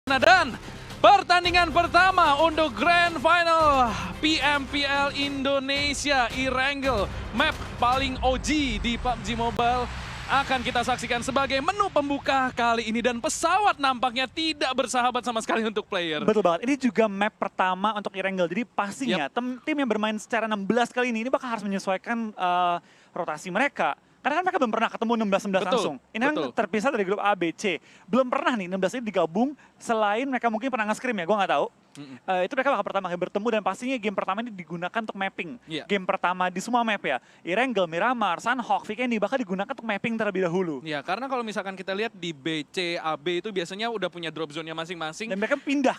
Dan pertandingan pertama untuk Grand Final PMPL Indonesia Erangel, map paling OG di PUBG Mobile, akan kita saksikan sebagai menu pembuka kali ini. Dan pesawat nampaknya tidak bersahabat sama sekali untuk player. Betul banget, ini juga map pertama untuk Erangel. Jadi pastinya tim yang bermain secara 16 kali ini bakal harus menyesuaikan rotasi mereka. Karena kan mereka belum pernah ketemu 16-16 langsung. Ini kan terpisah dari grup A, B, C. Belum pernah nih 16 ini digabung, selain mereka mungkin pernah nge-scrim ya, gue nggak tahu. Itu mereka bakal pertama kali bertemu dan pastinya game pertama ini digunakan untuk mapping. Game pertama di semua map ya. Erangel, Miramar, Sunhawk, Vikendi bakal digunakan untuk mapping terlebih dahulu. Ya, karena kalau misalkan kita lihat di B, C, A, B itu biasanya udah punya drop zone-nya masing-masing. Dan mereka pindah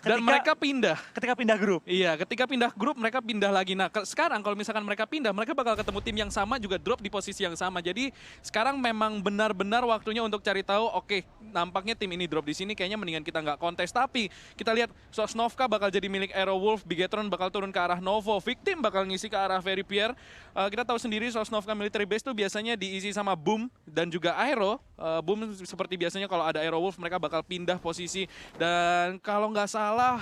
ketika pindah grup. Iya, ketika pindah grup mereka pindah lagi. Nah, sekarang kalau misalkan mereka pindah, mereka bakal ketemu tim yang sama juga drop di posisi yang sama. Jadi sekarang memang benar-benar waktunya untuk cari tahu, oke, nampaknya tim ini drop di sini, kayaknya mendingan kita nggak kontes. Tapi kita lihat Sosnovka bakal jadi milik Aerowolf, Bigetron bakal turun ke arah Novo, Victim bakal ngisi ke arah Veripierre. Kita tahu sendiri Sosnovka military base tuh biasanya diisi sama Boom dan juga Aero. Boom seperti biasanya kalau ada Aerowolf mereka bakal pindah posisi. Dan kalau nggak salah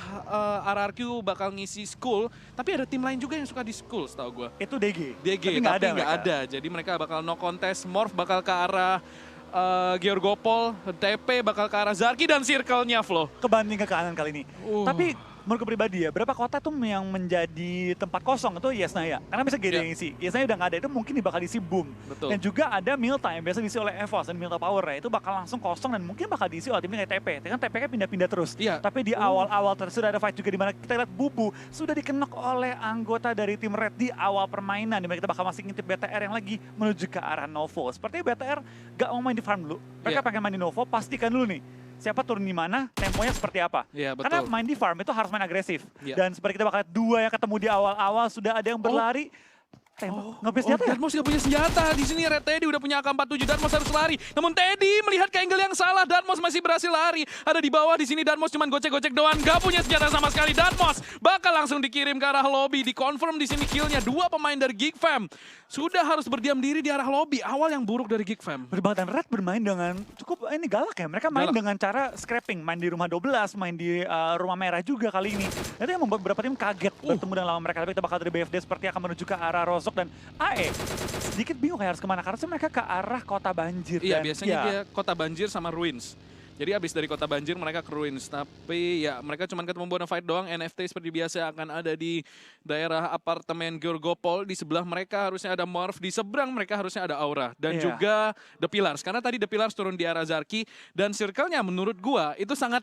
RRQ bakal ngisi Skull, tapi ada tim lain juga yang suka di Skull setahu gue. Itu DG. DG, tapi nggak ada. Jadi mereka bakal no contest, Morph bakal ke arah Georgopol, TP bakal ke arah Zarki dan circle-nya Flo. Kebanding ke kanan kali ini. Tapi menurut gue pribadi ya, berapa kota tuh yang menjadi tempat kosong itu Yesnaya. Karena bisa GD yang isi. Yesnaya udah nggak ada, itu mungkin bakal diisi Boom. Betul. Dan juga ada Milta yang biasa diisi oleh Evos dan Milta Power ya. Itu bakal langsung kosong dan mungkin bakal diisi oleh timnya kayak TP. Kan TP kan pindah-pindah terus. Tapi di awal-awal sudah ada fight juga di mana kita lihat Bubu sudah dikenok oleh anggota dari tim Red di awal permainan. Dimana kita bakal masih ngintip BTR yang lagi menuju ke arah Novo. Sepertinya BTR gak mau main di farm dulu. Mereka pengen main di Novo, pastikan dulu nih siapa turun di mana, temponya seperti apa. Karena main di farm itu harus main agresif. Dan seperti kita bakal dua yang ketemu di awal-awal, sudah ada yang berlari. Nggak punya senjata ya? Datmos nggak punya senjata. Di sini Red Teddy udah punya AK-47. Datmos harus lari. Namun Teddy melihat ke angle yang salah. Datmos masih berhasil lari. Ada di bawah di sini. Datmos cuma gocek-gocek doang. Nggak punya senjata sama sekali. Datmos bakal langsung dikirim ke arah lobby. Dikonfirm di sini killnya. Dua pemain dari Geek Fam sudah harus berdiam diri di arah lobby. Awal yang buruk dari Geek Fam. Dan Red bermain dengan cukup ini galak ya. Mereka main dengan cara scrapping. Main di rumah 12, main di rumah merah juga kali ini. Itu yang membuat beberapa tim kaget bertemu dengan lawan mereka. Tapi kita bakal dari BFD seperti akan menuju ke arah Rozok dan AE. Sedikit bingung kayak harus kemana, karena mereka ke arah kota banjir. Iya, biasanya dia kota banjir sama ruins. Jadi abis dari kota banjir mereka ke ruins. Tapi ya mereka cuma ketemu Bonafide doang. NFT seperti biasa akan ada di daerah apartemen Georgopol. Di sebelah mereka harusnya ada Morph. Di seberang mereka harusnya ada Aura. Dan juga The Pillars. Karena tadi The Pillars turun di arah Zarki. Dan circle-nya menurut gua itu sangat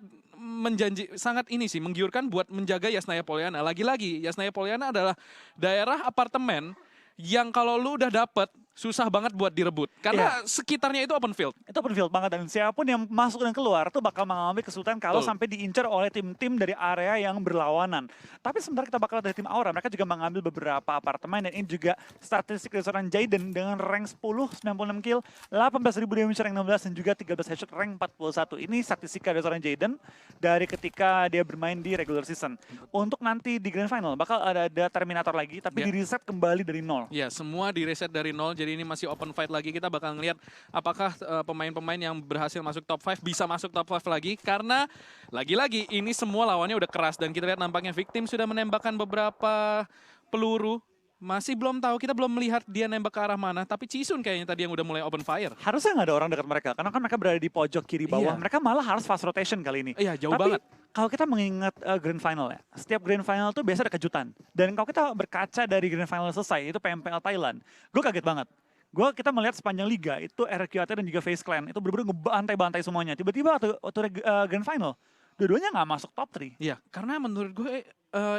menggiurkan buat menjaga Yasnaya Polyana. Lagi-lagi Yasnaya Polyana adalah daerah apartemen yang kalau lu udah dapet, susah banget buat direbut. Karena sekitarnya itu open field. Itu open field banget, dan siapapun yang masuk dan keluar tuh bakal mengalami kesulitan kalau sampai diincar oleh tim-tim dari area yang berlawanan. Tapi sebentar kita bakal dari tim Aura, mereka juga mengambil beberapa apartemen, dan ini juga statistik dari seorang Jaden dengan rank 10, 96 kill, 18.000 damage rank 16, dan juga 13 headshot rank 41. Ini statistika dari seorang Jaden dari ketika dia bermain di regular season. Untuk nanti di Grand Final bakal ada Terminator lagi, tapi di reset kembali dari nol. Ya, semua di reset dari nol. Jadi ini masih open fight lagi. Kita bakal ngelihat apakah pemain-pemain yang berhasil masuk top 5 bisa masuk top 5 lagi. Karena lagi-lagi ini semua lawannya udah keras. Dan kita lihat nampaknya Victim sudah menembakkan beberapa peluru. Masih belum tahu, kita belum melihat dia nembak ke arah mana. Tapi Cisun kayaknya tadi yang udah mulai open fire. Harusnya nggak ada orang dekat mereka. Karena kan mereka berada di pojok kiri bawah. Mereka malah harus fast rotation kali ini. Iya, jauh banget. Kalau kita mengingat Grand Final ya, setiap Grand Final tuh biasa ada kejutan. Dan kalau kita berkaca dari Grand Final selesai, itu PMPL Thailand, gue kaget banget. Kita melihat sepanjang liga, itu RQAT dan juga FaZe Clan, itu bener-bener ngebantai-bantai semuanya. Tiba-tiba waktu Grand Final, dua-duanya nggak masuk top 3. Iya, karena menurut gue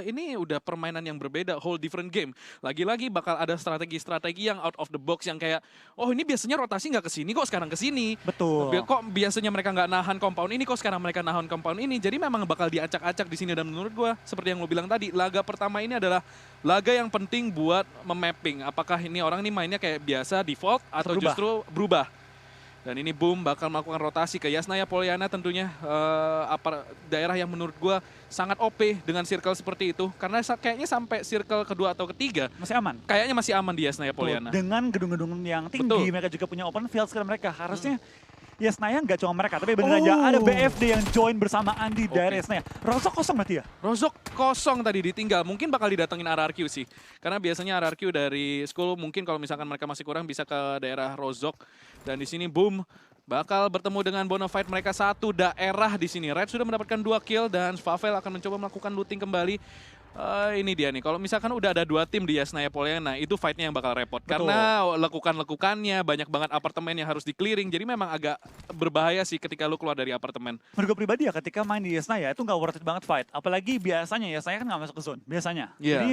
ini udah permainan yang berbeda, whole different game. Lagi-lagi bakal ada strategi-strategi yang out of the box yang kayak, oh ini biasanya rotasi nggak kesini kok sekarang kesini. Betul. Kok biasanya mereka nggak nahan compound ini kok sekarang mereka nahan compound ini. Jadi memang bakal diacak-acak di sini, dan menurut gue seperti yang lo bilang tadi, laga pertama ini adalah laga yang penting buat memapping. Apakah ini orang ini mainnya kayak biasa default atau justru berubah. Dan ini Boom bakal melakukan rotasi ke Yasnaya Polyana tentunya. Daerah yang menurut gue sangat OP dengan circle seperti itu. Karena kayaknya sampai circle kedua atau ketiga. Masih aman? Kayaknya masih aman di Yasnaya Polyana. Dengan gedung-gedung yang tinggi, mereka juga punya open field sekarang mereka. Harusnya Yesnaya nggak cuma mereka, tapi bener aja ada BFD yang join bersamaan di daerah Yesnaya. Rozok kosong berarti ya? Rozok kosong tadi ditinggal, mungkin bakal didatengin RRQ sih. Karena biasanya RRQ dari school mungkin kalau misalkan mereka masih kurang bisa ke daerah Rozok. Dan di sini boom, bakal bertemu dengan Bonafide, mereka satu daerah di sini. Red sudah mendapatkan 2 kill dan Svavel akan mencoba melakukan looting kembali. Ini dia nih, kalau misalkan udah ada 2 tim di Yesnaya Pollyanna, itu fight-nya yang bakal repot. Betul. Karena lekukan-lekukannya, banyak banget apartemen yang harus di-clearing, jadi memang agak berbahaya sih ketika lu keluar dari apartemen. Menurut gue pribadi ya, ketika main di Yesnaya itu nggak worth it banget fight. Apalagi biasanya Yesnaya kan nggak masuk ke zone, biasanya. Yeah. Jadi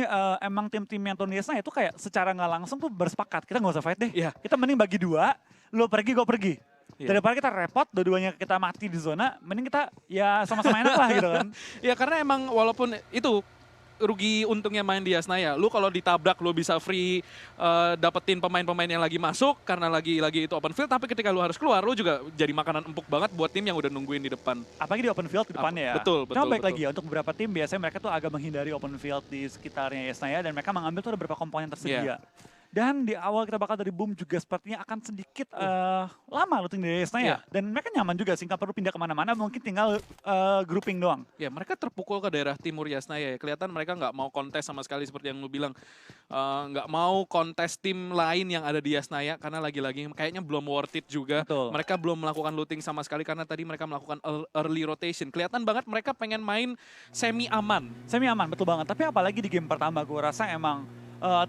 emang tim-tim yang turun di Yesnaya itu kayak secara nggak langsung tuh bersepakat, kita nggak usah fight deh. Yeah. Kita mending bagi 2, lu pergi, gue pergi. Yeah. Daripada kita repot, dua-duanya kita mati di zona, mending kita ya sama-sama enak lah gitu kan. Ya karena emang walaupun itu rugi untungnya main di Yesnaya. Lu kalau ditabrak lu bisa free dapetin pemain-pemain yang lagi masuk karena lagi itu open field, tapi ketika lu harus keluar lu juga jadi makanan empuk banget buat tim yang udah nungguin di depan. Apalagi di open field di depannya ya. Betul. Cuma baik lagi ya, untuk beberapa tim biasanya mereka tuh agak menghindari open field di sekitarnya Yesnaya dan mereka mengambil tuh ada beberapa komponen tersedia. Dan di awal kita bakal dari boom juga sepertinya akan sedikit lama looting dari Yesnaya. Dan mereka nyaman juga sih, nggak perlu pindah kemana-mana, mungkin tinggal grouping doang. Ya mereka terpukul ke daerah timur Yesnaya ya. Kelihatan mereka nggak mau kontes sama sekali seperti yang lu bilang. Nggak mau kontes tim lain yang ada di Yesnaya karena lagi-lagi kayaknya belum worth it juga. Betul. Mereka belum melakukan looting sama sekali karena tadi mereka melakukan early rotation. Kelihatan banget mereka pengen main semi aman. Semi aman, betul banget. Tapi apalagi di game pertama gue rasa emang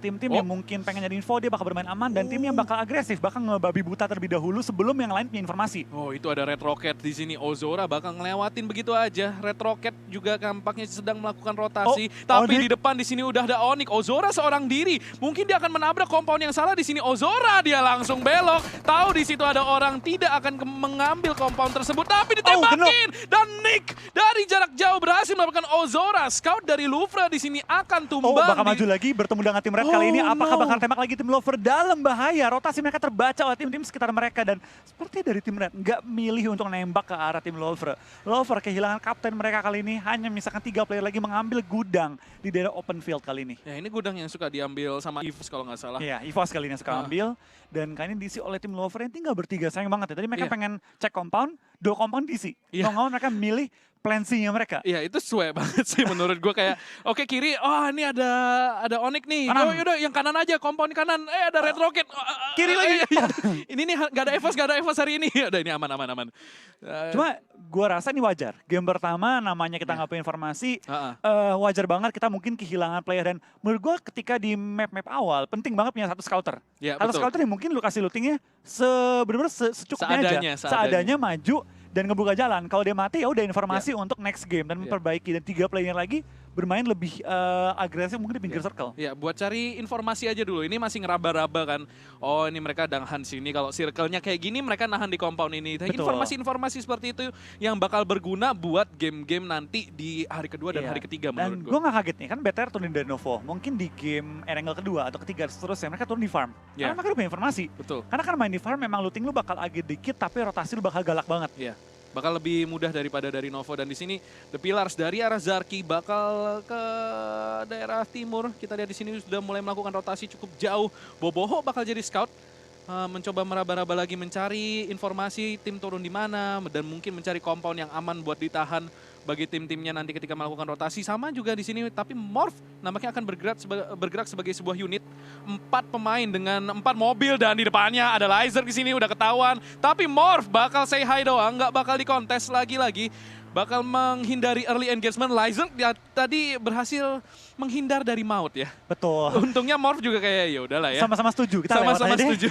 tim-tim yang mungkin pengen nyari info dia bakal bermain aman dan tim yang bakal agresif, bakal ngebabi buta terlebih dahulu sebelum yang lain punya informasi. Oh itu ada Red Rocket di sini. Ozora bakal ngelewatin begitu aja. Red Rocket juga nampaknya sedang melakukan rotasi, tapi di depan di sini udah ada Onyx. Ozora seorang diri, mungkin dia akan menabrak compound yang salah di sini. Ozora dia langsung belok, tahu di situ ada orang, tidak akan mengambil compound tersebut, tapi ditembakin dan Nick dari jarak jauh berhasil mendapatkan Ozora. Scout dari Louvre di sini akan tumbang. Bakal maju lagi bertemu dengan tim Red kali ini. Apakah bakal tembak lagi tim Lover? Dalam bahaya. Rotasi mereka terbaca oleh tim-tim sekitar mereka. Dan seperti dari tim Red nggak milih untuk nembak ke arah tim Lover. Lover kehilangan kapten mereka kali ini. Hanya misalkan 3 player lagi mengambil gudang di daerah open field kali ini. Ya ini gudang yang suka diambil sama EVOS kalau nggak salah. Iya, EVOS kali ini suka ambil. Dan kali ini diisi oleh tim Lover yang tinggal bertiga. Sayang banget ya. Tadi mereka pengen cek compound, 2 compound diisi. Mau mereka milih plan C-nya mereka. Iya itu sesuai banget sih menurut gue, kayak oke kiri, ini ada Onyx nih. Oh yaudah yang kanan aja, compound kanan. Ada Red Rocket. Kiri lagi. Ini nih gak ada EVOS hari ini. Udah ini aman. Cuma gue rasa ini wajar. Game pertama namanya kita nggak punya informasi. Wajar banget kita mungkin kehilangan player. Dan menurut gue ketika di map-map awal penting banget punya satu scouter. Satu scouter yang mungkin lu kasih lootingnya bener-bener secukupnya aja. Seadanya maju dan ngebuka jalan. Kalau dia mati ya udah informasi untuk next game dan memperbaiki. Dan 3 player lagi bermain lebih agresif mungkin di pinggir circle. Ya buat cari informasi aja dulu. Ini masih ngeraba-raba kan. Oh ini mereka nahan sini. Kalau circle-nya kayak gini mereka nahan di compound ini. Informasi-informasi seperti itu yang bakal berguna buat game-game nanti di hari kedua dan hari ketiga menurut gue. Dan gue gak kaget nih kan BTR turun di Lenovo. Mungkin di game Erangel kedua atau ketiga seterusnya mereka turun di farm. Karena mereka udah punya informasi. Betul. Karena kan main di farm memang looting lu bakal agak dikit tapi rotasi lu bakal galak banget. Iya. Bakal lebih mudah daripada dari Novo. Dan di sini The Pillars dari arah Zarki bakal ke daerah timur. Kita lihat di sini sudah mulai melakukan rotasi cukup jauh. Boboho bakal jadi scout. Mencoba meraba-raba lagi mencari informasi tim turun di mana dan mungkin mencari compound yang aman buat ditahan bagi tim-timnya nanti ketika melakukan rotasi. Sama juga di sini, tapi Morph nampaknya akan bergerak sebagai sebuah unit. 4 pemain dengan 4 mobil dan di depannya ada Lizer di sini udah ketahuan. Tapi Morph bakal say hi doang, nggak bakal dikontes lagi-lagi. Bakal menghindari early engagement. Lizer tadi berhasil menghindar dari maut ya. Betul. Untungnya Morph juga kayak ya udahlah ya. Sama-sama setuju. Kita sama-sama setuju.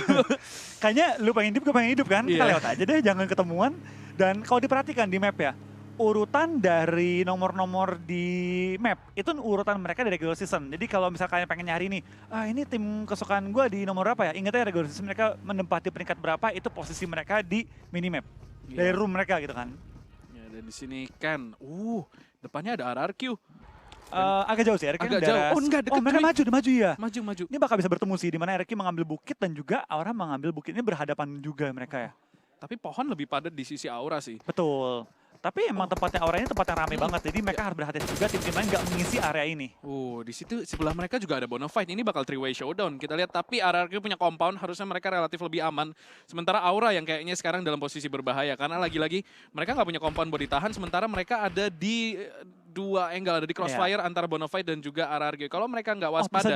Kayaknya lu pengen hidup, gue pengen hidup kan. Kita lewat aja deh, jangan ketemuan. Dan kalau diperhatikan di map ya, urutan dari nomor-nomor di map itu urutan mereka dari regular season. Jadi kalau misalnya kalian pengen nyari nih, ini tim kesukaan gue di nomor berapa ya? Ingat ya regular season mereka menempati peringkat berapa, itu posisi mereka di minimap. Dari room mereka gitu kan. Ya, dan di sini kan, depannya ada RRQ. Agak jauh sih, RRQ agak jauh. Oh enggak, deket. Mereka maju ya. Maju. Ini bakal bisa bertemu sih, di mana RRQ mengambil bukit dan juga Aura mengambil bukit. Ini berhadapan juga mereka ya. Tapi pohon lebih padat di sisi Aura sih. Betul. Tapi emang tempatnya Aura ini tempat yang rame banget, jadi mereka harus berhati-hati juga tim-tim lain nggak mengisi area ini. Di situ sebelah mereka juga ada Bonafide. Ini bakal three-way showdown. Kita lihat, tapi RRQ punya compound, harusnya mereka relatif lebih aman. Sementara Aura yang kayaknya sekarang dalam posisi berbahaya, karena lagi-lagi mereka nggak punya compound buat ditahan, sementara mereka ada di dua angle, ada di crossfire antara Bonafide dan juga RRQ. Kalau mereka nggak waspada,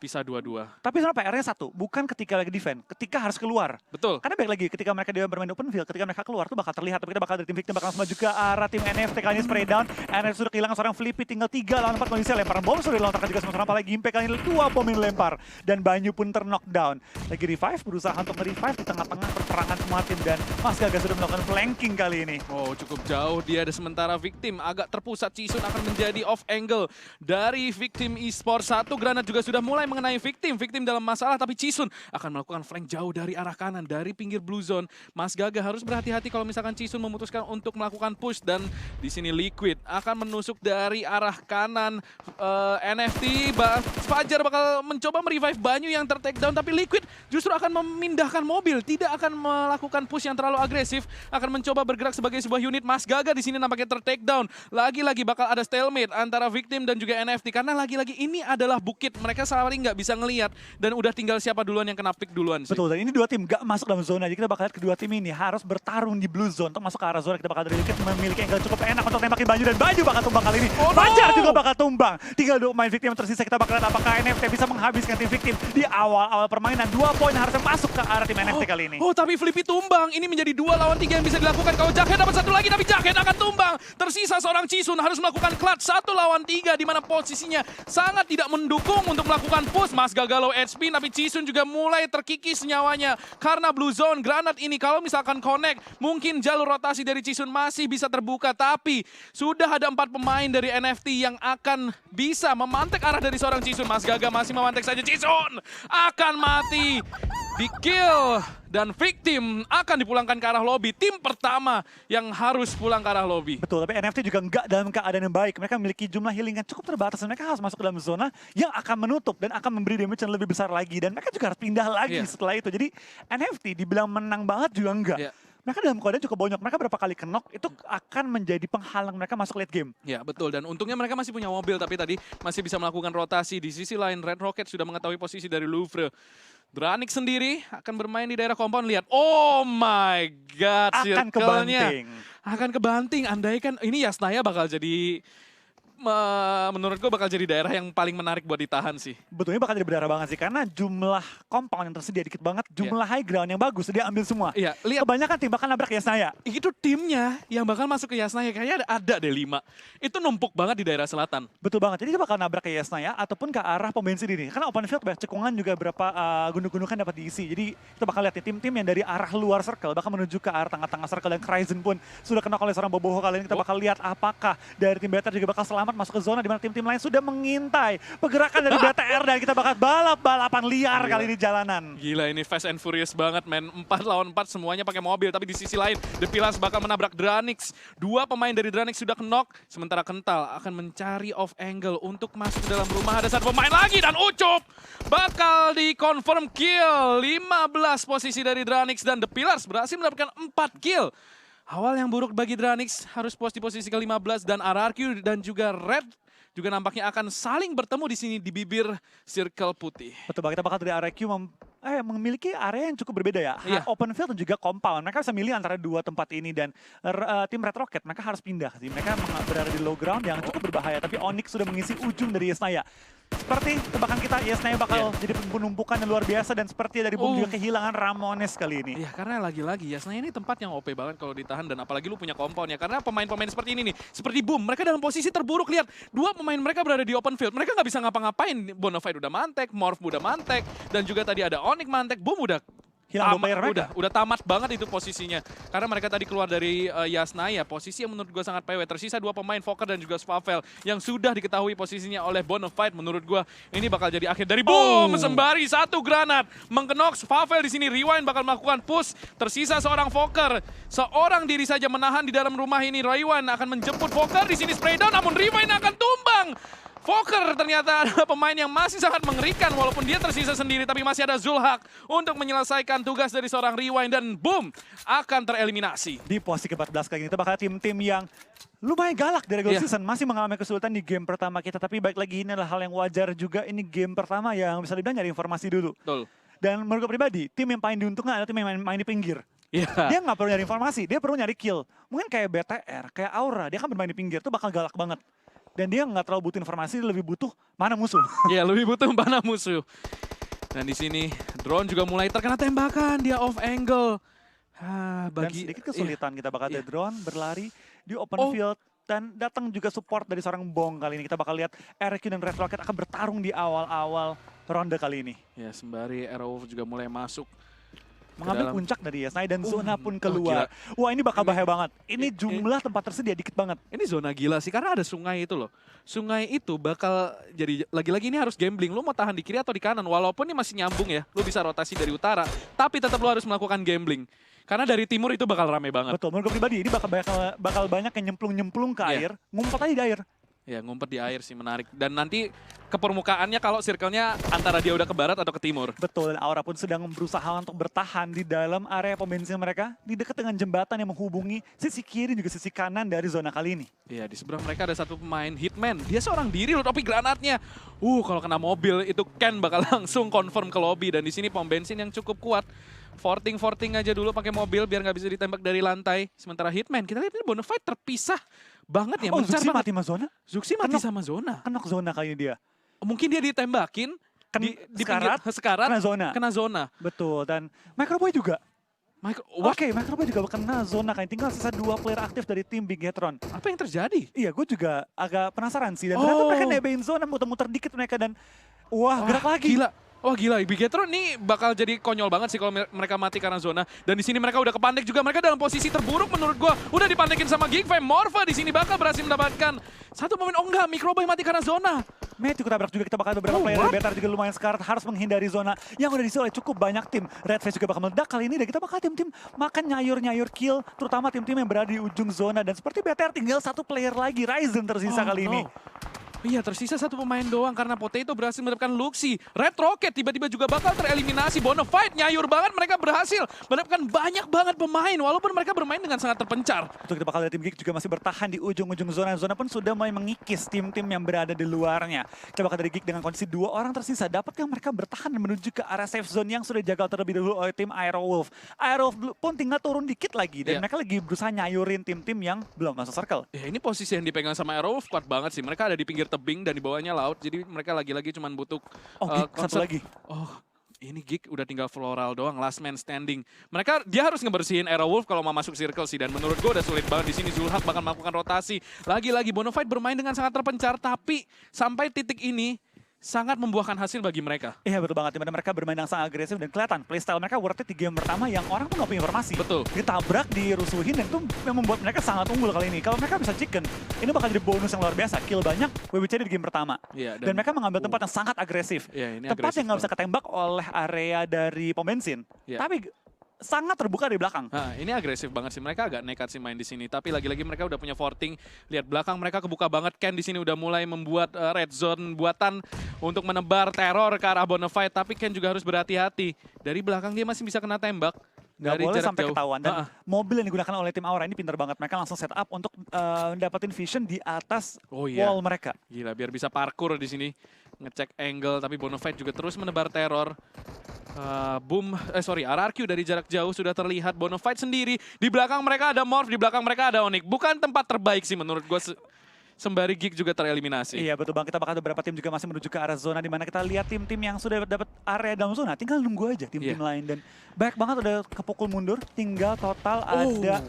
pisah dua-dua. Tapi sebenarnya PR-nya satu, bukan ketika lagi defend, ketika harus keluar. Betul. Karena baik lagi, ketika mereka dia bermain open field, ketika mereka keluar tuh bakal terlihat. Tapi kita bakal dari tim victim bakal langsung maju ke arah tim NFT kali ini spray down. NFT sudah kehilangan seorang Flippy, tinggal 3 lawan 4 kondisi lemparan bom sudah dilontarkan juga sama apalagi Impact kali ini 2 bom yang dilempar. Dan Banyu pun ter-knockdown. Lagi revive, berusaha untuk nge-revive di tengah-tengah perperangan semua tim. Dan Mas Gaga sudah melakukan flanking kali ini. Cukup jauh dia, ada sementara victim agak terpusat. Cisun akan menjadi off angle dari victim esports. Satu granat juga sudah mulai mengenai victim dalam masalah, tapi Cisun akan melakukan flank jauh dari arah kanan, dari pinggir blue zone. Mas Gaga harus berhati-hati kalau misalkan Cisun memutuskan untuk melakukan push, dan di sini Liquid akan menusuk dari arah kanan. NFT Fajar bakal mencoba merevive Banyu yang ter-take down, tapi Liquid justru akan memindahkan mobil, tidak akan melakukan push yang terlalu agresif, akan mencoba bergerak sebagai sebuah unit. Mas Gaga di sini nampaknya ter-take down. Lagi-lagi bakal ada stalemate antara victim dan juga NFT, karena lagi-lagi ini adalah bukit, mereka saling nggak bisa ngelihat, dan udah tinggal siapa duluan yang kena pick duluan sih. Betul, dan ini dua tim gak masuk dalam zona, jadi kita bakal lihat kedua tim ini harus bertarung di blue zone untuk masuk ke arah zona. Kita bakal dari Liquid memiliki angle cukup enak untuk nembakin Banyu, dan Banyu bakal tumbang kali ini. Fajar juga bakal tumbang. Tinggal 2 pemain victim yang tersisa, kita bakal lihat apakah NFT bisa menghabiskan tim victim di awal-awal permainan. 2 poin harusnya masuk ke arah tim NFT kali ini. Tapi Flippy tumbang, ini menjadi 2 lawan 3 yang bisa dilakukan. Kalau Jughead dapat satu lagi, tapi Jughead akan tumbang. Tersisa seorang Cisun harus melakukan clutch 1 lawan 3, di mana posisinya sangat tidak mendukung untuk melakukan push. Mas Gaga low HP, tapi Cisun juga mulai terkikis nyawanya karena blue zone. Granat ini kalau misalkan connect, mungkin jalur rotasi dari Cisun masih bisa terbuka, tapi sudah ada 4 pemain dari NFT yang akan bisa memantek arah dari seorang Cisun. Mas Gaga masih memantek saja, Cisun akan mati di kill, dan victim akan dipulangkan ke arah lobby. Tim pertama yang harus pulang ke arah lobby. Betul, tapi NFT juga nggak dalam keadaan yang baik. Mereka memiliki jumlah healing yang cukup terbatas, dan mereka harus masuk ke dalam zona yang akan menutup dan akan memberi damage yang lebih besar lagi. Dan mereka juga harus pindah lagi setelah itu. Jadi NFT dibilang menang banget juga enggak. Mereka dalam keadaan cukup bonyok. Mereka berapa kali knock itu akan menjadi penghalang mereka masuk late game. Ya betul, dan untungnya mereka masih punya mobil, tapi tadi masih bisa melakukan rotasi. Di sisi lain Red Rocket sudah mengetahui posisi dari Louvre. Dranik sendiri akan bermain di daerah compound. Lihat, oh my god, akan kebanting. Akan kebanting, andaikan ini Yasnaya bakal jadi, menurut gue bakal jadi daerah yang paling menarik buat ditahan sih. Betulnya bakal jadi berdarah banget sih, karena jumlah compound yang tersedia dikit banget, jumlah high ground yang bagus, dia ambil semua. Lihat. Kebanyakan tim bakal nabrak Yasnaya. Itu timnya yang bakal masuk ke Yasnaya, kayaknya ada deh 5. Itu numpuk banget di daerah selatan. Betul banget, jadi dia bakal nabrak ke Yasnaya ataupun ke arah pom bensin ini. Karena open field banyak cekungan juga berapa gunung-gunungan dapat diisi. Jadi kita bakal lihat tim-tim yang dari arah luar circle bakal menuju ke arah tengah-tengah circle, dan Kryzen pun sudah kena oleh seorang Boboho kali ini. Kita bakal lihat apakah dari tim BTR juga bakal selamat masuk ke zona, di mana tim lain sudah mengintai pergerakan dari BTR, dan kita bakal balapan liar kali ini jalanan. Gila, ini fast and furious banget, men. 4 lawan 4 semuanya pakai mobil, tapi di sisi lain The Pillars bakal menabrak Dranix. 2 pemain dari Dranix sudah knock, sementara Kental akan mencari off angle untuk masuk ke dalam rumah. Ada 1 pemain lagi, dan Ucup bakal di confirm kill. 15 posisi dari Dranix, dan The Pillars berhasil mendapatkan 4 kill. Awal yang buruk bagi Dranix, harus pos di posisi ke-15, dan RRQ dan juga Red juga nampaknya akan saling bertemu di sini di bibir circle putih. Betul banget, kita bakal dari RQ memiliki area yang cukup berbeda ya. Open field dan juga compound. Mereka bisa milih antara 2 tempat ini, dan tim Red Rocket mereka harus pindah sih. Mereka berada di low ground yang cukup berbahaya, tapi Onyx sudah mengisi ujung dari Yasnaya. Seperti tebakan kita, Yasnaya bakal jadi penumpukan yang luar biasa, dan seperti dari Bom juga kehilangan Ramones kali ini. Iya, karena lagi-lagi Yasnaya ini tempat yang OP banget kalau ditahan, dan apalagi lu punya compound ya. Karena pemain-pemain seperti ini nih, seperti Boom, mereka dalam posisi terburuk. Lihat, 2 pemain mereka berada di open field. Mereka nggak bisa ngapa-ngapain. Bonafide udah mantek, Morph udah mantek, dan juga tadi ada Onyx mantek. Boom udah udah tamat banget itu posisinya. Karena mereka tadi keluar dari Yasnaya, posisi yang menurut gue sangat PW. Tersisa 2 pemain, Fokker dan juga Svavel, yang sudah diketahui posisinya oleh Bonafide. Menurut gue ini bakal jadi akhir dari Boom. Sembari 1 granat mengkenok Svavel di sini. Rewind bakal melakukan push. Tersisa seorang Fokker. Seorang diri saja menahan di dalam rumah ini. Rewind akan menjemput Fokker di sini, spray down, namun Rewind akan tumbang. Fokker ternyata adalah pemain yang masih sangat mengerikan walaupun dia tersisa sendiri, tapi masih ada Zulhak untuk menyelesaikan tugas dari seorang Rewind dan boom, akan tereliminasi. Di posisi ke-14 kali ini kita bakal tim-tim yang lumayan galak dari regular season, masih mengalami kesulitan di game pertama kita, tapi baik lagi ini adalah hal yang wajar juga, ini game pertama yang bisa dibilang nyari informasi dulu. Betul. Dan menurut gue pribadi, tim yang paling diuntungkan adalah tim yang main di pinggir. Dia nggak perlu nyari informasi, dia perlu nyari kill. Mungkin kayak BTR, kayak Aura, dia kan bermain di pinggir, tuh bakal galak banget. Dan dia nggak terlalu butuh informasi, dia lebih butuh mana musuh. Iya, lebih butuh mana musuh. Dan di sini drone juga mulai terkena tembakan, dia off angle. Dan sedikit kesulitan kita bakal ada drone berlari di open field. Dan datang juga support dari seorang Bong kali ini. Kita bakal lihat RQ dan Red Rocket akan bertarung di awal-awal ronde kali ini. Ya, sembari Arrow juga mulai masuk. Mengambil puncak dari Yesnai dan zona pun keluar. Wah, ini bakal bahaya banget. Ini jumlah tempat tersedia dikit banget. Ini zona gila sih, karena ada sungai itu loh. Sungai itu bakal jadi, lagi-lagi ini harus gambling. Lu mau tahan di kiri atau di kanan, walaupun ini masih nyambung ya. Lu bisa rotasi dari utara, tapi tetap lu harus melakukan gambling. Karena dari timur itu bakal rame banget. Betul, menurut gue pribadi ini bakal banyak yang nyemplung-nyemplung ke air, ngumpet aja di air. Ya, ngumpet di air sih menarik. Dan nanti ke permukaannya kalau circle-nya antara dia udah ke barat atau ke timur. Betul, dan Aura pun sedang berusaha untuk bertahan di dalam area pom bensin mereka. Di dekat dengan jembatan yang menghubungi sisi kiri juga sisi kanan dari zona kali ini. Iya, di seberang mereka ada satu pemain Hitman. Dia seorang diri loh, tapi granatnya. Kalau kena mobil itu Ken bakal langsung confirm ke lobby. Dan di sini pom bensin yang cukup kuat. Forting aja dulu pakai mobil biar nggak bisa ditembak dari lantai. Sementara Hitman, kita lihat ini Bonafide terpisah banget ya. Zuxi mati sama zona? Zuxi mati sama zona. Kenok zona kali ini dia. Mungkin dia ditembakin di sekarat, kena zona. Betul, dan Microboy juga. Microboy juga kena zona kali ini. Tinggal sisa 2 player aktif dari tim Bigetron. Apa yang terjadi? Iya, gue juga agak penasaran sih. Dan ternyata mereka nebein zona, muter-muter dikit mereka dan gerak lagi. Gila. Gila, Bigetron ini bakal jadi konyol banget sih kalau mereka mati karena zona. Dan di sini mereka udah kepandek juga, mereka dalam posisi terburuk menurut gua. Udah dipandekin sama Geekfam, Morpha di sini bakal berhasil mendapatkan satu momen. Enggak, Microboy mati karena zona. Matthew ketabrak juga, kita bakal beberapa player Betar juga lumayan sekarat, harus menghindari zona yang udah diisi oleh cukup banyak tim. Redface juga bakal meledak kali ini dan kita bakal tim-tim makan nyayur-nyayur kill, terutama tim-tim yang berada di ujung zona. Dan seperti BTR tinggal 1 player lagi, Ryzen tersisa kali ini. Iya, tersisa 1 pemain doang karena Potato berhasil mendapatkan Luxi. Red Rocket tiba-tiba juga bakal tereliminasi. Bonafide nyayur banget, mereka berhasil mendapatkan banyak banget pemain walaupun mereka bermain dengan sangat terpencar. Untuk kita bakal lihat tim Geek juga masih bertahan di ujung-ujung zona. Zona pun sudah mulai mengikis tim-tim yang berada di luarnya. Kita bakal dari Geek dengan kondisi 2 orang tersisa. Dapatkah mereka bertahan menuju ke area safe zone yang sudah dijaga terlebih dahulu oleh tim Aerowolf. Aerowolf pun tinggal turun dikit lagi dan mereka lagi berusaha nyayurin tim-tim yang belum masuk circle. Ya, ini posisi yang dipegang sama Aerowolf kuat banget sih. Mereka ada di pinggir tebing dan di bawahnya laut. Jadi mereka lagi-lagi cuma butuh satu lagi. Ini Geek udah tinggal floral doang, last man standing. Dia harus ngebersihin Aerowolf kalau mau masuk circle sih. Dan menurut gue udah sulit banget di sini. Zulhak bakal melakukan rotasi. Lagi-lagi Bonafide bermain dengan sangat terpencar, tapi sampai titik ini sangat membuahkan hasil bagi mereka. Iya, betul banget. Dimana mereka bermain yang sangat agresif dan kelihatan playstyle mereka worth it di game pertama yang orang pun gak punya informasi. Betul. Ditabrak, dirusuhin, dan itu yang membuat mereka sangat unggul kali ini. Kalau mereka bisa chicken, ini bakal jadi bonus yang luar biasa. Kill banyak, WWC di game pertama. Iya, dan mereka mengambil tempat yang sangat agresif. Iya, ini tempat agresif yang gak bisa ketembak oleh area dari pom bensin. Iya. Tapi sangat terbuka di belakang. Ini agresif banget sih. Mereka agak nekat sih main di sini. Tapi lagi-lagi mereka udah punya forting. Lihat belakang mereka kebuka banget. Ken di sini udah mulai membuat red zone buatan untuk menebar teror ke arah Bonafide. Tapi Ken juga harus berhati-hati. Dari belakang dia masih bisa kena tembak. Nggak dari boleh jarak sampai jauh. ketahuan. Dan mobil yang digunakan oleh tim Aura ini pintar banget. Mereka langsung set up untuk dapetin vision di atas wall mereka. Gila, biar bisa parkour di sini. Ngecek angle. Tapi Bonafide juga terus menebar teror. RRQ dari jarak jauh sudah terlihat. Bonafide sendiri, di belakang mereka ada Morph, di belakang mereka ada Onyx. Bukan tempat terbaik sih menurut gue. Sembari Geek juga tereliminasi. Iya, betul bang. Kita bakal beberapa tim juga masih menuju ke arah zona di mana kita lihat tim-tim yang sudah dapat area dalam zona. Tinggal nunggu aja tim-tim lain. Dan banyak banget udah kepukul mundur. Tinggal total ada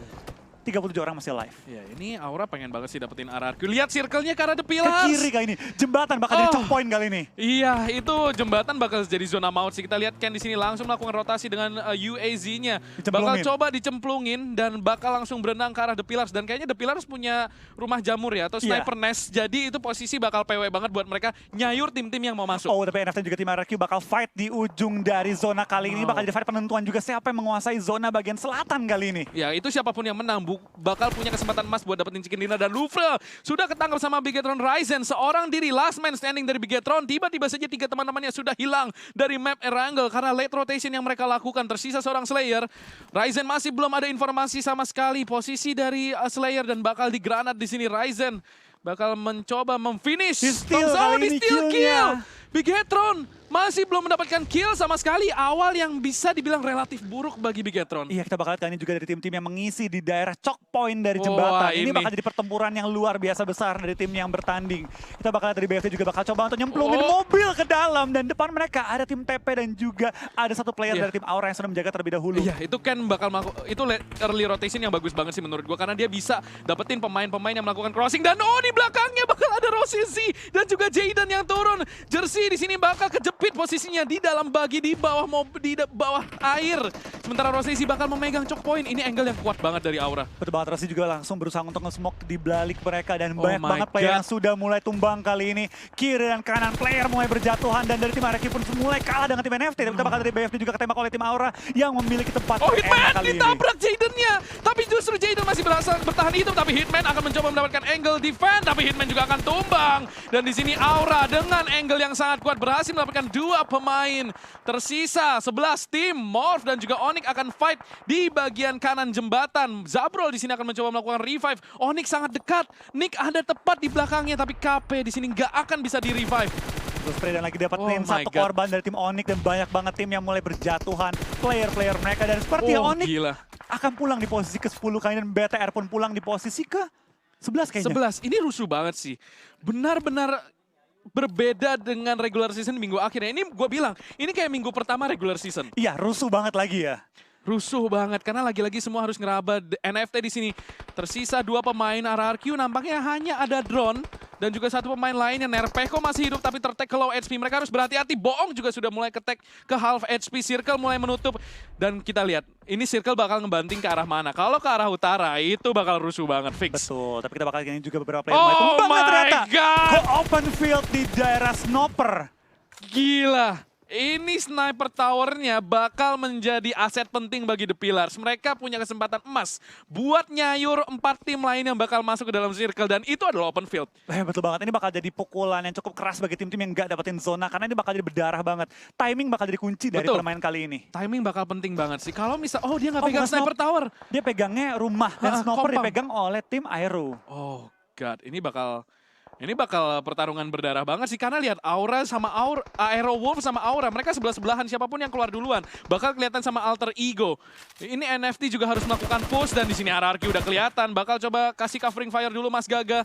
37 orang masih live. Ya, ini Aura pengen banget sih dapetin RRQ. Lihat circle-nya ke arah The Pillars. Ke kiri kali ini. Jembatan bakal jadi choke point kali ini. Iya, itu jembatan bakal jadi zona maut sih. Kita lihat Ken di sini langsung melakukan rotasi dengan UAZ-nya. Bakal coba dicemplungin dan bakal langsung berenang ke arah The Pillars. Dan kayaknya The Pillars punya rumah jamur ya, atau sniper nest. Jadi itu posisi bakal PW banget buat mereka nyayur tim-tim yang mau masuk. Tapi NFT juga tim RRQ bakal fight di ujung dari zona kali ini. Bakal jadi fight penentuan juga siapa yang menguasai zona bagian selatan kali ini. Ya, itu siapapun yang menang. bakal punya kesempatan emas buat dapetin chicken dinner. Dan Louvre sudah ketangkap sama Bigetron Ryzen. Seorang diri last man standing dari Bigetron. Tiba-tiba saja 3 teman-temannya sudah hilang dari map Erangel karena late rotation yang mereka lakukan. Tersisa seorang Slayer. Ryzen masih belum ada informasi sama sekali posisi dari Slayer dan bakal digranat di sini. Ryzen bakal mencoba memfinish. Di steal kill. Bigetron masih belum mendapatkan kill sama sekali. Awal yang bisa dibilang relatif buruk bagi Bigetron. Iya, kita bakal lihat kali ini juga dari tim-tim yang mengisi di daerah choke point dari jembatan. Ini bakal jadi pertempuran yang luar biasa besar dari tim yang bertanding. Kita bakal lihat dari BFT juga bakal coba untuk nyemplungin mobil ke dalam. Dan depan mereka ada tim TP dan juga ada satu player dari tim Aura yang sudah menjaga terlebih dahulu. Iya, itu kan bakal itu early rotation yang bagus banget sih menurut gua. Karena dia bisa dapetin pemain-pemain yang melakukan crossing. Dan di belakangnya bakal ada Rossi dan juga Jaden yang turun. Jersey di sini bakal kejepit posisinya di dalam bagi di bawah bawah air. Sementara Rossi bakal memegang choke point. Ini angle yang kuat banget dari Aura. Betul banget, Rossi juga langsung berusaha untuk nge-smoke di balik mereka. Dan banyak banget player yang sudah mulai tumbang kali ini. Kiri dan kanan player mulai berjatuhan. Dan dari tim Araki pun mulai kalah dengan tim NFT. Tapi kita bakal dari BFT juga ketembak oleh tim Aura yang memiliki tempat Hitman kali ditabrak Jadennya. Tapi justru Jaden masih bertahan hidup. Tapi Hitman akan mencoba mendapatkan angle defend. Tapi Hitman juga akan tumbang. Dan di sini Aura dengan angle yang sangat kuat berhasil mendapatkan 2 pemain. Tersisa 11 tim. Morph dan juga Onyx akan fight di bagian kanan jembatan. Zabrol di sini akan mencoba melakukan revive. Onyx sangat dekat. Nick ada tepat di belakangnya. Tapi KP di sini nggak akan bisa di-revive. Terus spray dan lagi dapetin satu korban dari tim Onyx. Dan banyak banget tim yang mulai berjatuhan. Player-player mereka. Dan seperti Onyx akan pulang di posisi ke-10 kali. Dan BTR pun pulang di posisi ke-11 kayaknya. 11. Ini rusuh banget sih. Benar-benar berbeda dengan regular season minggu akhirnya. Ini gue bilang, ini kayak minggu pertama regular season. Iya, rusuh banget lagi ya. Rusuh banget, karena lagi-lagi semua harus ngeraba NFT di sini. Tersisa 2 pemain RRQ, nampaknya hanya ada drone. Dan juga 1 pemain lainnya, Nerpeko masih hidup tapi tertag ke low HP. Mereka harus berhati-hati, Boong juga sudah mulai ke-tag ke half HP. Circle mulai menutup. Dan kita lihat, ini Circle bakal ngebanting ke arah mana. Kalau ke arah utara, itu bakal rusuh banget, fix. Betul, tapi kita bakal lihat juga beberapa player mulai tumbang ternyata. Ke open field di daerah Snoper. Gila. Ini sniper towernya bakal menjadi aset penting bagi The Pillars. Mereka punya kesempatan emas buat nyayur 4 tim lain yang bakal masuk ke dalam circle. Dan itu adalah open field. Betul banget, ini bakal jadi pukulan yang cukup keras bagi tim-tim yang nggak dapetin zona. Karena ini bakal jadi berdarah banget. Timing bakal jadi kunci dari permainan kali ini. Timing bakal penting banget sih. Kalau misal, dia nggak pegang sniper tower. Dia pegangnya rumah dan Snoper dipegang oleh tim Aero. Oh god, ini bakal pertarungan berdarah banget sih. Karena lihat Aura sama Aero Wolf sama Aura. Mereka sebelah-sebelahan, siapapun yang keluar duluan bakal kelihatan sama alter ego. Ini NFT juga harus melakukan push. Dan di sini RRQ udah kelihatan. Bakal coba kasih covering fire dulu Mas Gaga.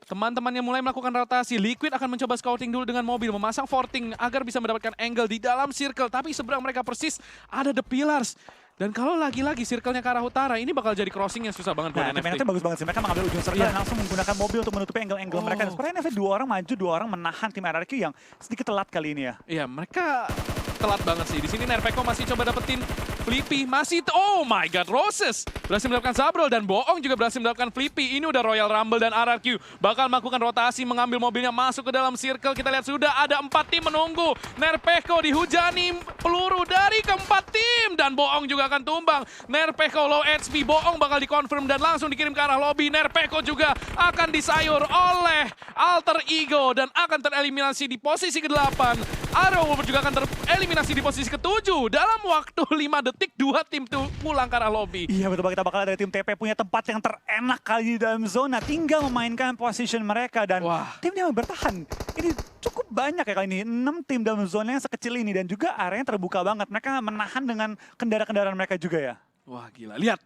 Teman-temannya mulai melakukan rotasi. Liquid akan mencoba scouting dulu dengan mobil. Memasang forting agar bisa mendapatkan angle di dalam circle. Tapi seberang mereka persis ada The Pillars. Dan kalau lagi-lagi circle-nya ke arah utara, ini bakal jadi crossing yang susah banget buat NFT. NFT bagus banget sih, mereka mengambil ujung circle dan langsung menggunakan mobil untuk menutupi angle-angle mereka. Dan sebenarnya NFT 2 orang maju, 2 orang menahan tim RRQ yang sedikit telat kali ini ya. Iya, mereka telat banget sih. Di sini Nerpeko masih coba dapetin Flippy, masih, oh my god, Roses berhasil mendapatkan Zabrol dan Boong juga berhasil mendapatkan Flippy. Ini udah Royal Rumble dan RRQ bakal melakukan rotasi, mengambil mobilnya masuk ke dalam circle. Kita lihat sudah ada 4 tim menunggu. Nerpeko dihujani peluru dari keempat tim dan Boong juga akan tumbang. Nerpeko low HP, Boong bakal dikonfirm dan langsung dikirim ke arah lobby. Nerpeko juga akan disayur oleh alter ego dan akan tereliminasi di posisi ke-8. Aero Wolf juga akan tereliminasi di posisi ke-7 dalam waktu 5 detik 2 tim tuh pulang ke arah lobby. Iya betul banget, kita bakal ada tim TP punya tempat yang terenak kali di dalam zona. Tinggal memainkan position mereka dan timnya bertahan. Ini cukup banyak ya kali ini, 6 tim dalam zona yang sekecil ini dan juga areanya terbuka banget. Mereka menahan dengan kendaraan-kendaraan mereka juga ya. Wah gila, lihat.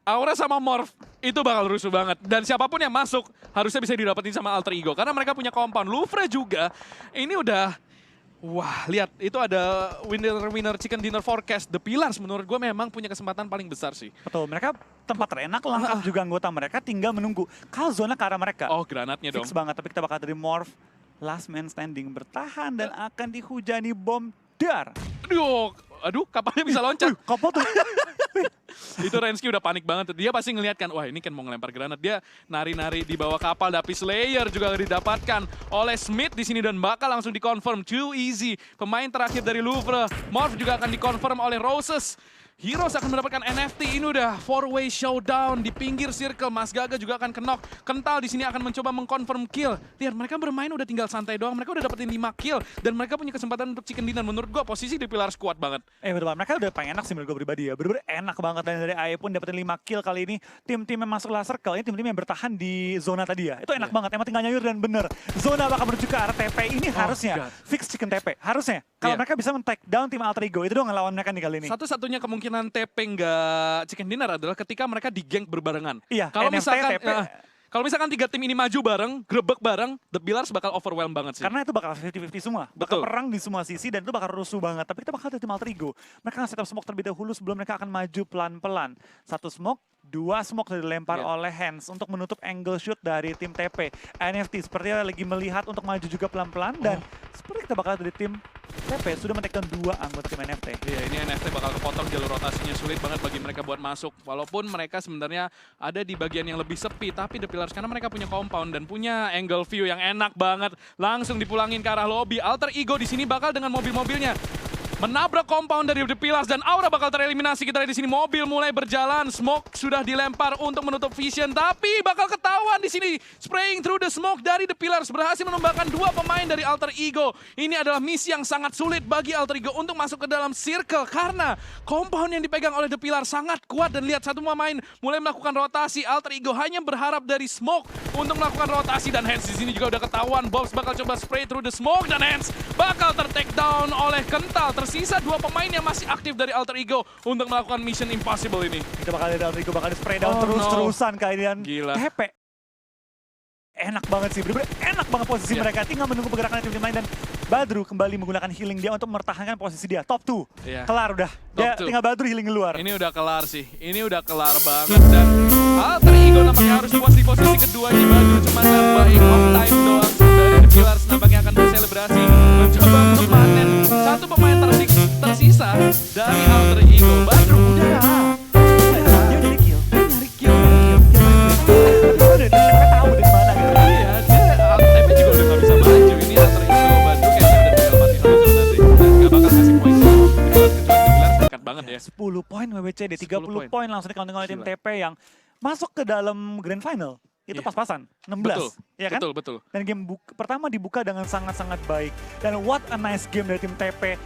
Aura sama Morph itu bakal rusuh banget. Dan siapapun yang masuk harusnya bisa didapetin sama alter ego. Karena mereka punya compound. Louvre juga, ini udah... Wah, lihat itu ada winner chicken dinner forecast. The Pillars menurut gue memang punya kesempatan paling besar sih. Betul, mereka tempat terenak, lengkap juga anggota mereka, tinggal menunggu. Kalau zona ke arah mereka. Oh, granatnya dong. Fix banget, tapi kita bakal dari Morph. Last man standing bertahan dan akan dihujani bom dar. Aduh, kapalnya bisa loncat. Kapal tuh. Itu Rensky udah panik banget. Dia pasti ngeliat kan, wah ini kan mau ngelempar granat. Dia nari-nari di bawah kapal, tapi Slayer juga didapatkan oleh Smith di sini dan bakal langsung dikonfirm. Too easy. Pemain terakhir dari Louvre. Morph juga akan dikonfirm oleh Roses. Heroes akan mendapatkan NFT. Ini udah 4-way showdown di pinggir circle. Mas Gaga juga akan kenok. Kental di sini akan mencoba mengkonfirm kill. Lihat, mereka bermain udah tinggal santai doang. Mereka udah dapetin 5 kill. Dan mereka punya kesempatan untuk chicken dinner. Menurut gua posisi di pilar kuat banget. Betul banget. Mereka udah paling enak sih menurut gue pribadi ya. Bener-bener enak banget. Dan dari AE pun dapetin 5 kill kali ini. Tim-tim yang masuk last circle, ini tim-tim yang bertahan di zona tadi ya. Itu enak banget. Emang tinggal nyayur dan bener. Zona bakal menuju ke arah TP. Ini harusnya fix chicken TP. Harusnya. Kalau mereka bisa men-take down tim Alter Ego. Itu doang ngelawan mereka nih kali ini. Satu-satunya kemungkinan TP nggak chicken dinner adalah ketika mereka di gank berbarengan. Iya, Kalau NFT, misalkan TP. Kalau misalkan 3 tim ini maju bareng, grebek bareng, The Pillars bakal overwhelm banget sih. Karena itu bakal 50-50 semua. Bakal Betul. perang di semua sisi dan itu bakal rusuh banget. Tapi kita bakal lihat tim Alter Ego. Mereka akan setup smoke terlebih dahulu sebelum mereka akan maju pelan-pelan. 1 smoke, 2 smoke sudah dilempar oleh Hands untuk menutup angle shoot dari tim TP. NFT sepertinya lagi melihat untuk maju juga pelan-pelan dan seperti kita bakal lihat dari tim TP sudah men-take down 2 anggota tim NFT. Iya, ini NFT bakal kepotong, jalur rotasinya sulit banget bagi mereka buat masuk. Walaupun mereka sebenarnya ada di bagian yang lebih sepi, tapi The Pillars karena mereka punya compound dan punya angle view yang enak banget, langsung dipulangin ke arah lobby. Alter Ego di sini bakal dengan mobil-mobilnya menabrak compound dari The Pillars dan Aura bakal tereliminasi. Kita lihat di sini mobil mulai berjalan, smoke sudah dilempar untuk menutup vision, tapi bakal ketahuan di sini. Spraying through the smoke dari The Pillars berhasil menumbangkan 2 pemain dari Alter Ego. Ini adalah misi yang sangat sulit bagi Alter Ego untuk masuk ke dalam circle karena compound yang dipegang oleh The Pillars sangat kuat dan lihat satu pemain mulai melakukan rotasi. Alter Ego hanya berharap dari smoke untuk melakukan rotasi dan Hands di sini juga udah ketahuan. Bobs bakal coba spray through the smoke dan Hands bakal ter-take down oleh Kental. Tersisa 2 pemain yang masih aktif dari Alter Ego untuk melakukan mission impossible ini. Kita bakal lihat Alter Ego bakal di spray down terus-terusan kalian. Gila. TP. Enak banget sih, bener-bener enak banget posisi mereka. Tinggal menunggu pergerakan tim-tim lain dan Badru kembali menggunakan healing dia untuk mempertahankan posisi dia. Top 2, kelar udah. Dia tinggal Badru healing keluar. Ini udah kelar sih, ini udah kelar banget dan Alter Ego nampaknya harus puas di posisi kedua ini. Badru cuma nambahin off time doang dari The Pillars, nampaknya akan berselebrasi mencoba memanen 1 pemain tersisa dari Alter Ego. Badru udah Dia nyari kill. Mereka tahu dari mana gitu. Iya, dia TP juga udah gak bisa maju. Ini Alter Ego Badru kayaknya udah tinggal mati sama nanti dan gak bakal kasih poin. Kecuali dekat banget ya. 10 poin WWCD, 30 poin langsung di-counting oleh tim Gila. TP yang masuk ke dalam grand final. Itu pas-pasan, 16. Betul, Ya kan? betul. Dan game pertama dibuka dengan sangat-sangat baik. Dan what a nice game dari tim TP.